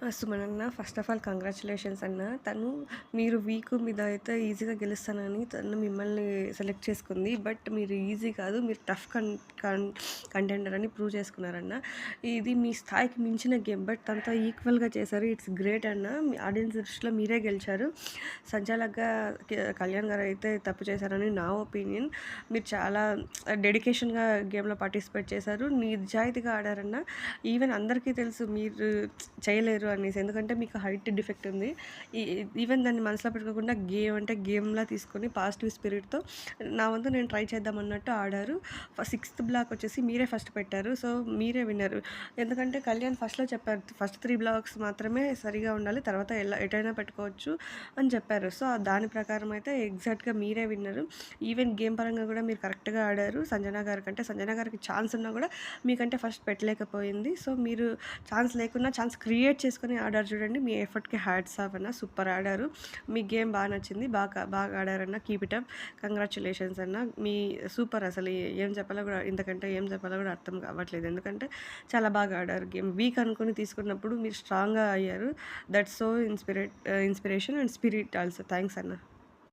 సుమనన్న first of all congratulations అన్న. మీరు week మీద అయితే ఈజీగా గెలుస్తానని తను మిమ్మల్ని సెలెక్ట్ చేసుకుంది. బట్ మీరు ఈజీ కాదు. మీరు టఫ్ కంటెండర్ అని ప్రూవ్ చేసుకున్నారన్న. ఇది మీ స్థాయికి మించిన గేమ్. బట్ తనతో ఈక్వల్‌గా చేశారు. ఇట్స్ గ్రేట్ అన్న. మీ ఆడియన్స్ దృష్టిలో మీరే గెలిచారు. సంచాలక్‌గా కళ్యాణ్ గారు అయితే తప్పు చేశారని నా ఒపీనియన్. మీరు చాలా డెడికేషన్‌గా గేమ్‌లో పార్టిసిపేట్ చేశారు. నిజాయితీగా ఆడారన్న. ఈవెన్ అందరికీ తెలుసు మీరు చేయలేరు అనేసి. ఎందుకంటే మీకు హైట్ డిఫెక్ట్ ఉంది. ఈ ఈవెన్ దాన్ని మనసులో పెట్టుకోకుండా గేమ్ అంటే గేమ్‌లా తీసుకొని పాజిటివ్ స్పిరిట్‌తో నా వంతు నేను ట్రై చేద్దామన్నట్టు ఆడారు. సిక్స్త్ బ్లాక్ వచ్చేసి మీరే ఫస్ట్ పెట్టారు. సో, మీరే విన్నరు. ఎందుకంటే కళ్యాణ్ ఫస్ట్‌లో చెప్పారు. ఫస్ట్ 3 బ్లాక్స్ మాత్రమే సరిగా ఉండాలి. తర్వాత ఎటైనా పెట్టుకోవచ్చు అని చెప్పారు. సో, దాని ప్రకారం అయితే ఎగ్జాక్ట్‌గా మీరే విన్నరు. ఈవెన్ గేమ్ పరంగా కూడా మీరు కరెక్ట్‌గా ఆడారు. సంజన గారి కంటే. సంజన గారికి ఛాన్స్ ఉన్నా కూడా మీకంటే ఫస్ట్ పెట్టలేకపోయింది. సో, మీరు ఛాన్స్ లేకున్నా ఛాన్స్ క్రియేట్ చేసుకొని ఆడారు చూడండి. మీ ఎఫర్ట్‌కి హ్యాట్స్ ఆఫ్ అన్న. సూపర్ ఆడారు. మీ గేమ్ బా నచ్చింది. బాగా ఆడారన్న. Keep it up. కంగ్రాచ్యులేషన్స్ అన్న. మీ సూపర్ అసలు ఏం చెప్పాలో కూడా ఇంతకంటే ఏం చెప్పాలో కూడా అర్థం కావట్లేదు. ఎందుకంటే చాలా బాగా ఆడారు గేమ్. వీక్ అనుకుని తీసుకున్నప్పుడు మీరు స్ట్రాంగ్‌గా అయ్యారు. That's so inspiration and spirit also. Thanks అన్న.